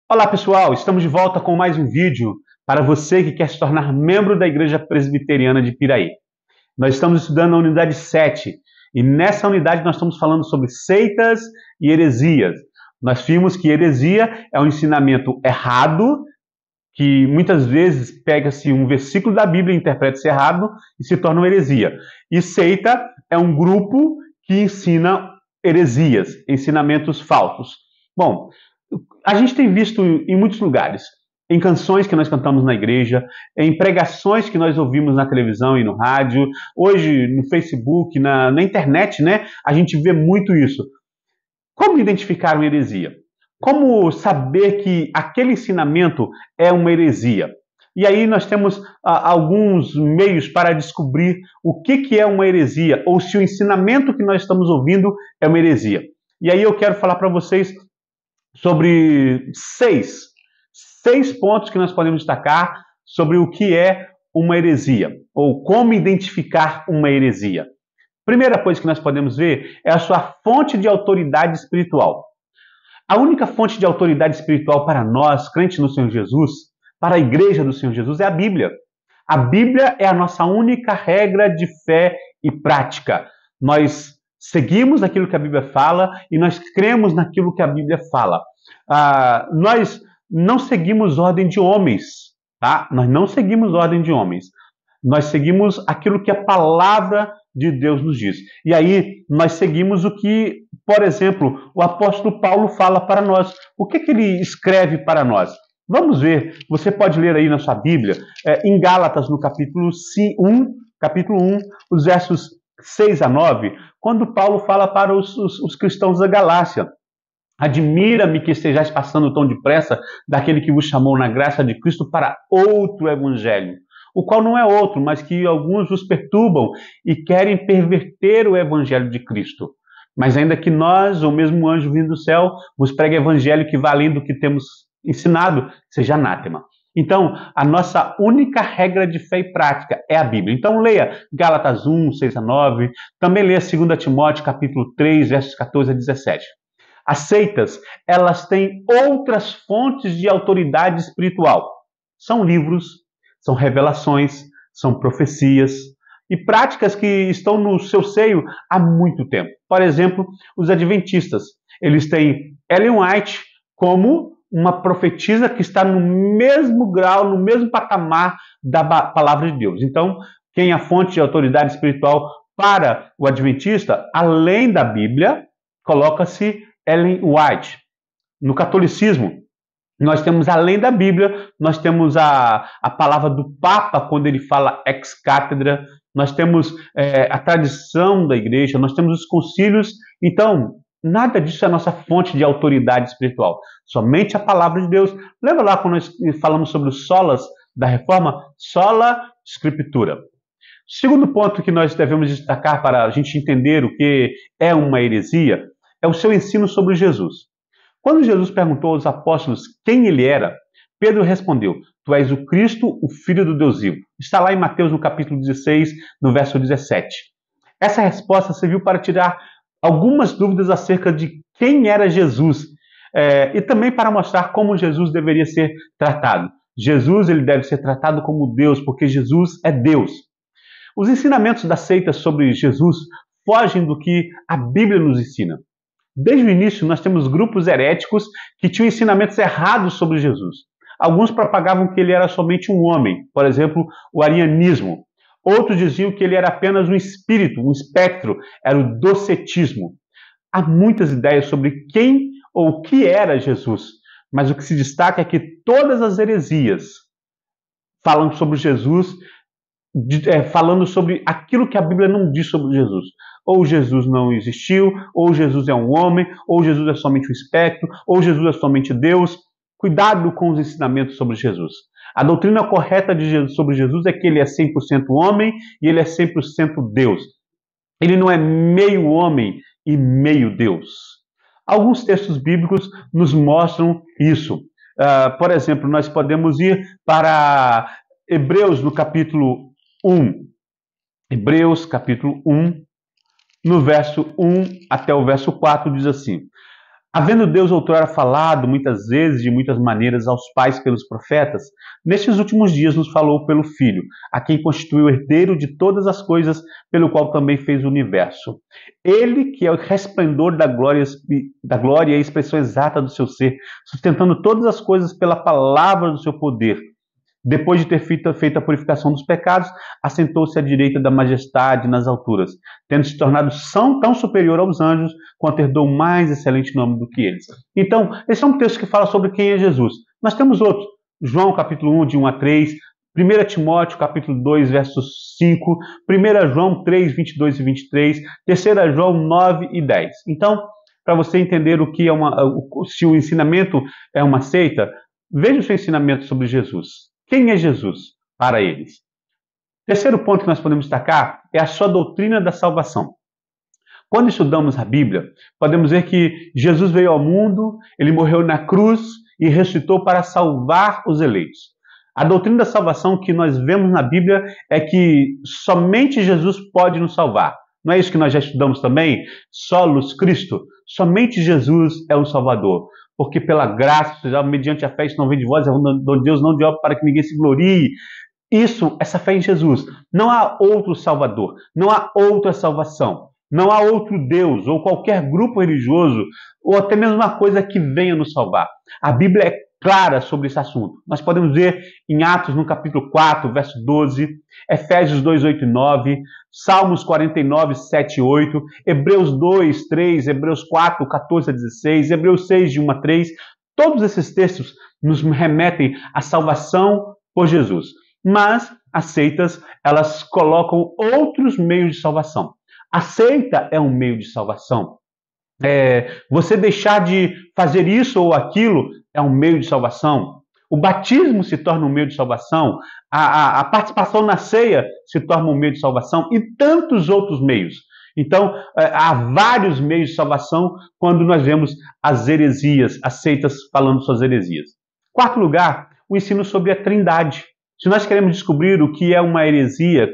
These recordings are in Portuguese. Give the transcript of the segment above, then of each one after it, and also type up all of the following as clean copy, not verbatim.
Olá pessoal, estamos de volta com mais um vídeo para você que quer se tornar membro da Igreja Presbiteriana de Piraí. Nós estamos estudando a unidade 7 e nessa unidade nós estamos falando sobre seitas e heresias. Nós vimos que heresia é um ensinamento errado, que muitas vezes pega-se um versículo da Bíblia e interpreta-se errado e se torna uma heresia. E seita é um grupo que ensina heresias, ensinamentos falsos. Bom, a gente tem visto em muitos lugares, em canções que nós cantamos na igreja, em pregações que nós ouvimos na televisão e no rádio, hoje no Facebook, na internet, né? A gente vê muito isso. Como identificar uma heresia? Como saber que aquele ensinamento é uma heresia? E aí nós temos alguns meios para descobrir o que é uma heresia, ou se o ensinamento que nós estamos ouvindo é uma heresia. E aí eu quero falar para vocês sobre seis pontos que nós podemos destacar sobre o que é uma heresia, ou como identificar uma heresia. Primeira coisa que nós podemos ver é a sua fonte de autoridade espiritual. A única fonte de autoridade espiritual para nós, crentes no Senhor Jesus, para a igreja do Senhor Jesus, é a Bíblia. A Bíblia é a nossa única regra de fé e prática. Nós seguimos aquilo que a Bíblia fala e nós cremos naquilo que a Bíblia fala. Nós não seguimos ordem de homens, tá? Nós não seguimos ordem de homens. Nós seguimos aquilo que a palavra de Deus nos diz. E aí nós seguimos o que, por exemplo, o apóstolo Paulo fala para nós. O que ele escreve para nós? Vamos ver, você pode ler aí na sua Bíblia, em Gálatas, no capítulo 1, os versos 6 a 9, quando Paulo fala para os cristãos da Galácia: admira-me que estejais passando tão depressa daquele que vos chamou na graça de Cristo para outro evangelho, o qual não é outro, mas que alguns vos perturbam e querem perverter o evangelho de Cristo. Mas ainda que nós, ou mesmo um anjo vindo do céu, vos pregue evangelho que vale do que temos ensinado, seja anátema. Então, a nossa única regra de fé e prática é a Bíblia. Então, leia Gálatas 1, 6 a 9, também leia 2 Timóteo, capítulo 3, versos 14 a 17. As seitas, elas têm outras fontes de autoridade espiritual. São livros, são revelações, são profecias e práticas que estão no seu seio há muito tempo. Por exemplo, os adventistas, eles têm Ellen White como uma profetisa que está no mesmo grau, no mesmo patamar da palavra de Deus. Então, quem é a fonte de autoridade espiritual para o adventista, além da Bíblia, coloca-se Ellen White. No catolicismo, nós temos, além da Bíblia, nós temos a palavra do Papa, quando ele fala ex cátedra, nós temos a tradição da igreja, nós temos os concílios. Então, nada disso é a nossa fonte de autoridade espiritual, somente a palavra de Deus. Lembra lá quando nós falamos sobre os solas da reforma? Sola Scriptura. Segundo ponto que nós devemos destacar para a gente entender o que é uma heresia é o seu ensino sobre Jesus. Quando Jesus perguntou aos apóstolos quem ele era, Pedro respondeu: tu és o Cristo, o Filho do Deus vivo. Está lá em Mateus, no capítulo 16, no verso 17. Essa resposta serviu para tirar algumas dúvidas acerca de quem era Jesus, e também para mostrar como Jesus deveria ser tratado. Jesus, ele deve ser tratado como Deus, porque Jesus é Deus. Os ensinamentos da seita sobre Jesus fogem do que a Bíblia nos ensina. Desde o início, nós temos grupos heréticos que tinham ensinamentos errados sobre Jesus. Alguns propagavam que ele era somente um homem, por exemplo, o arianismo. Outros diziam que ele era apenas um espírito, um espectro, era o docetismo. Há muitas ideias sobre quem ou o que era Jesus, mas o que se destaca é que todas as heresias falam sobre Jesus, falando sobre aquilo que a Bíblia não diz sobre Jesus. Ou Jesus não existiu, ou Jesus é um homem, ou Jesus é somente um espectro, ou Jesus é somente Deus. Cuidado com os ensinamentos sobre Jesus. A doutrina correta de Jesus, sobre Jesus é que ele é 100% homem e ele é 100% Deus. Ele não é meio homem e meio Deus. Alguns textos bíblicos nos mostram isso. Por exemplo, nós podemos ir para Hebreus, no capítulo 1. Hebreus, capítulo 1. No verso 1 até o verso 4 diz assim: Havendo Deus outrora falado muitas vezes, de muitas maneiras, aos pais pelos profetas, nestes últimos dias nos falou pelo Filho, a quem constituiu herdeiro de todas as coisas, pelo qual também fez o universo. Ele, que é o resplendor da glória e a expressão exata do seu ser, sustentando todas as coisas pela palavra do seu poder. Depois de ter feito a purificação dos pecados, assentou-se à direita da majestade nas alturas, tendo se tornado tão superior aos anjos, quanto herdou mais excelente nome do que eles. Então, esse é um texto que fala sobre quem é Jesus. Nós temos outros. João, capítulo 1, de 1 a 3, 1 Timóteo, capítulo 2, versos 5, 1 João 3, 22 e 23, 3 João 9 e 10. Então, para você entender o que é se o ensinamento é uma seita, veja o seu ensinamento sobre Jesus. Quem é Jesus para eles? Terceiro ponto que nós podemos destacar é a sua doutrina da salvação. Quando estudamos a Bíblia, podemos ver que Jesus veio ao mundo, ele morreu na cruz e ressuscitou para salvar os eleitos. A doutrina da salvação que nós vemos na Bíblia é que somente Jesus pode nos salvar. Não é isso que nós já estudamos também? Solos Cristo. Somente Jesus é o Salvador. Porque pela graça, já mediante a fé, isso não vem de vós, é de Deus, não de obra, para que ninguém se glorie. Essa fé em Jesus. Não há outro Salvador, não há outra salvação, não há outro Deus, ou qualquer grupo religioso, ou até mesmo uma coisa que venha nos salvar. A Bíblia é clara sobre esse assunto. Nós podemos ver em Atos, no capítulo 4, verso 12, Efésios 2, 8 e 9, Salmos 49, 7 e 8, Hebreus 2, 3, Hebreus 4, 14 a 16, Hebreus 6, de 1 a 3. Todos esses textos nos remetem à salvação por Jesus. Mas as seitas, elas colocam outros meios de salvação. A seita é um meio de salvação. Você deixar de fazer isso ou aquilo é um meio de salvação. O batismo se torna um meio de salvação. A participação na ceia se torna um meio de salvação e tantos outros meios. Então, há vários meios de salvação quando nós vemos as heresias, as seitas falando suas heresias. Quarto lugar, o ensino sobre a Trindade. Se nós queremos descobrir o que é uma heresia,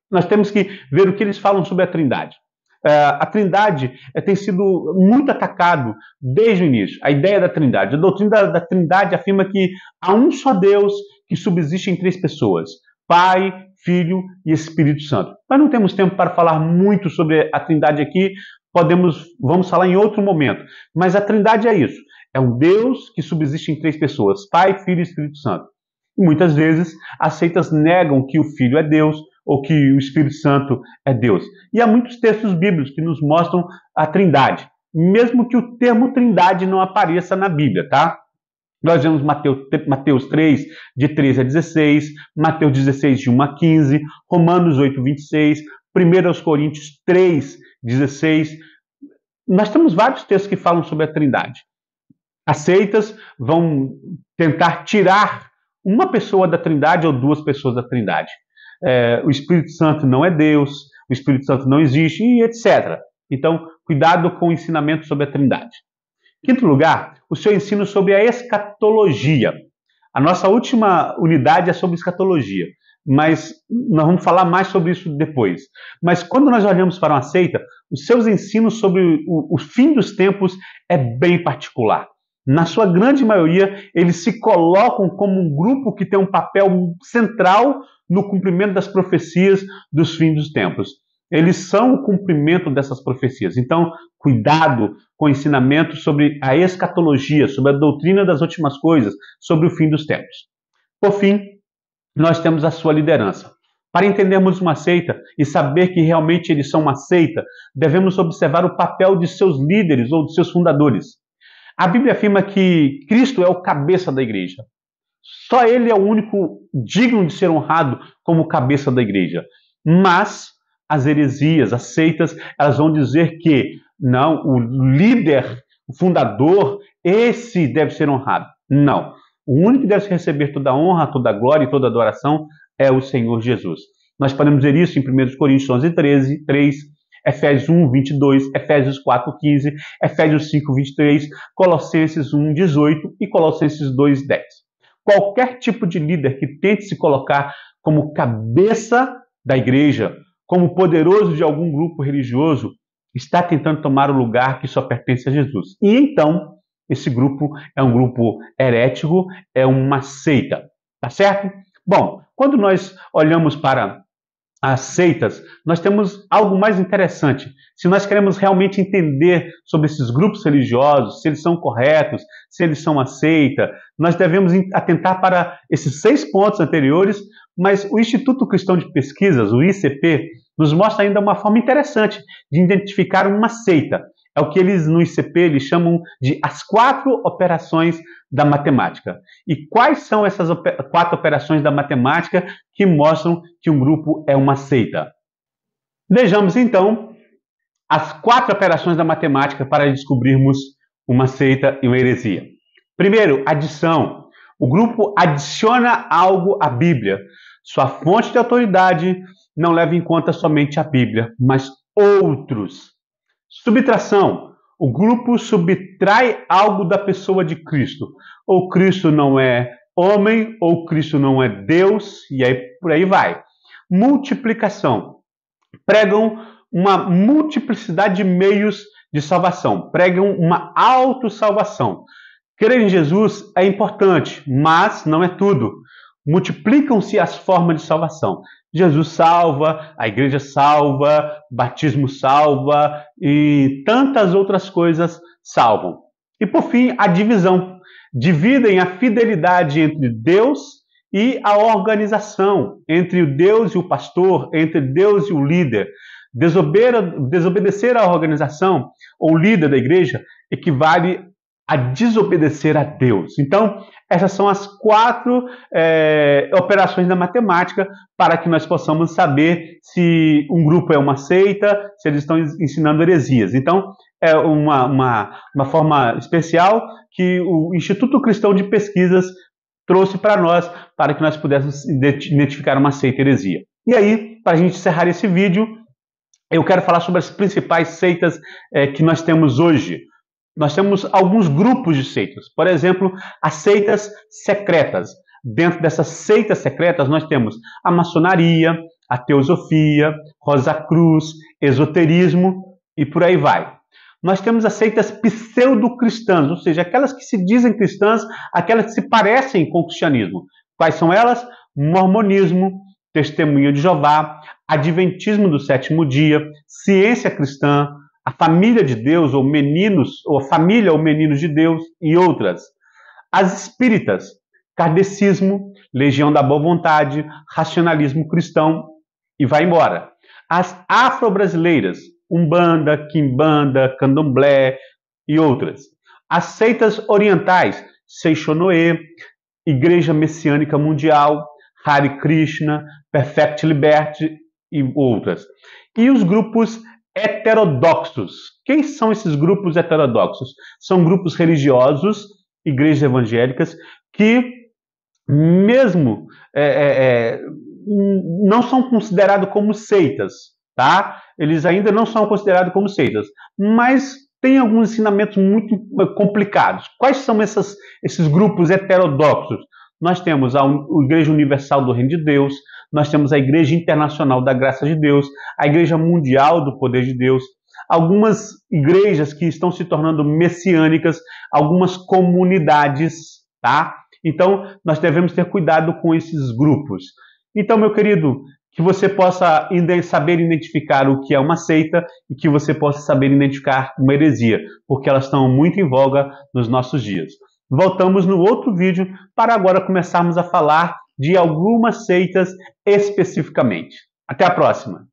nós temos que ver o que eles falam sobre a Trindade. A Trindade tem sido muito atacado desde o início. A ideia da Trindade. A doutrina da Trindade afirma que há um só Deus que subsiste em três pessoas: Pai, Filho e Espírito Santo. Nós não temos tempo para falar muito sobre a Trindade aqui. Vamos falar em outro momento. Mas a Trindade é isso. É um Deus que subsiste em três pessoas: Pai, Filho e Espírito Santo. E muitas vezes as seitas negam que o Filho é Deus ou que o Espírito Santo é Deus. E há muitos textos bíblicos que nos mostram a Trindade, mesmo que o termo Trindade não apareça na Bíblia, tá? Nós vemos Mateus 3, de 13 a 16, Mateus 16, de 1 a 15, Romanos 8, 26, 1 Coríntios 3, 16. Nós temos vários textos que falam sobre a Trindade. As seitas vão tentar tirar uma pessoa da Trindade ou duas pessoas da Trindade. O Espírito Santo não é Deus, o Espírito Santo não existe, e etc. Então, cuidado com o ensinamento sobre a Trindade. Quinto lugar, o seu ensino sobre a escatologia. A nossa última unidade é sobre escatologia, mas nós vamos falar mais sobre isso depois. Mas quando nós olhamos para uma seita, os seus ensinos sobre o fim dos tempos é bem particular. Na sua grande maioria, eles se colocam como um grupo que tem um papel central no cumprimento das profecias dos fins dos tempos. Eles são o cumprimento dessas profecias. Então, cuidado com o ensinamento sobre a escatologia, sobre a doutrina das últimas coisas, sobre o fim dos tempos. Por fim, nós temos a sua liderança. Para entendermos uma seita e saber que realmente eles são uma seita, devemos observar o papel de seus líderes ou de seus fundadores. A Bíblia afirma que Cristo é o cabeça da igreja. Só ele é o único digno de ser honrado como cabeça da igreja. Mas as heresias, as seitas, elas vão dizer que não, o líder, o fundador, esse deve ser honrado. Não. O único que deve receber toda a honra, toda a glória e toda a adoração é o Senhor Jesus. Nós podemos ver isso em 1 Coríntios 11, 13, 3, Efésios 1, 22, Efésios 4, 15, Efésios 5, 23, Colossenses 1, 18 e Colossenses 2, 10. Qualquer tipo de líder que tente se colocar como cabeça da igreja, como poderoso de algum grupo religioso, está tentando tomar o lugar que só pertence a Jesus. E então, esse grupo é um grupo herético, é uma seita, tá certo? Bom, quando nós olhamos para as seitas, nós temos algo mais interessante. Se nós queremos realmente entender sobre esses grupos religiosos, se eles são corretos, se eles são uma seita, nós devemos atentar para esses 6 pontos anteriores, mas o Instituto Cristão de Pesquisas, o ICP, nos mostra ainda uma forma interessante de identificar uma seita. É o que eles no ICP eles chamam de as 4 operações da matemática. E quais são essas 4 operações da matemática que mostram que um grupo é uma seita? Vejamos então as 4 operações da matemática para descobrirmos uma seita e uma heresia. Primeiro, adição. O grupo adiciona algo à Bíblia. Sua fonte de autoridade não leva em conta somente a Bíblia, mas outros. Subtração. O grupo subtrai algo da pessoa de Cristo. Ou Cristo não é homem, ou Cristo não é Deus, e aí por aí vai. Multiplicação. Pregam uma multiplicidade de meios de salvação. Pregam uma autossalvação. Crer em Jesus é importante, mas não é tudo. Multiplicam-se as formas de salvação. Jesus salva, a igreja salva, batismo salva e tantas outras coisas salvam. E por fim, a divisão. Dividem a fidelidade entre Deus e a organização, entre o Deus e o pastor, entre Deus e o líder. Desobedecer à organização ou líder da igreja equivale a desobedecer a Deus. Então, essas são as 4 operações da matemática para que nós possamos saber se um grupo é uma seita, se eles estão ensinando heresias. Então, é uma forma especial que o Instituto Cristão de Pesquisas trouxe para nós, para que nós pudéssemos identificar uma seita e heresia. E aí, para a gente encerrar esse vídeo, eu quero falar sobre as principais seitas que nós temos hoje. Nós temos alguns grupos de seitas. Por exemplo, as seitas secretas. Dentro dessas seitas secretas, nós temos a maçonaria, a teosofia, Rosa Cruz, esoterismo e por aí vai. Nós temos as seitas pseudo-cristãs, ou seja, aquelas que se dizem cristãs, aquelas que se parecem com o cristianismo. Quais são elas? Mormonismo, Testemunho de Jeová, Adventismo do Sétimo Dia, Ciência Cristã, a Família de Deus, ou Meninos, ou a Família ou Meninos de Deus, e outras. As espíritas, Kardecismo, Legião da Boa Vontade, Racionalismo Cristão, e vai embora. As afro-brasileiras, Umbanda, Quimbanda, Candomblé e outras. As seitas orientais, Seixonoe, Igreja Messiânica Mundial, Hare Krishna, Perfect Liberty e outras. E os grupos heterodoxos. Quem são esses grupos heterodoxos? São grupos religiosos, igrejas evangélicas, que mesmo não são considerados como seitas, tá? Eles ainda não são considerados como seitas, mas tem alguns ensinamentos muito complicados. Quais são esses grupos heterodoxos? Nós temos a Igreja Universal do Reino de Deus, nós temos a Igreja Internacional da Graça de Deus, a Igreja Mundial do Poder de Deus, algumas igrejas que estão se tornando messiânicas, algumas comunidades, tá? Então, nós devemos ter cuidado com esses grupos. Então, meu querido, que você possa saber identificar o que é uma seita e que você possa saber identificar uma heresia, porque elas estão muito em voga nos nossos dias. Voltamos no outro vídeo para agora começarmos a falar de algumas seitas especificamente. Até a próxima!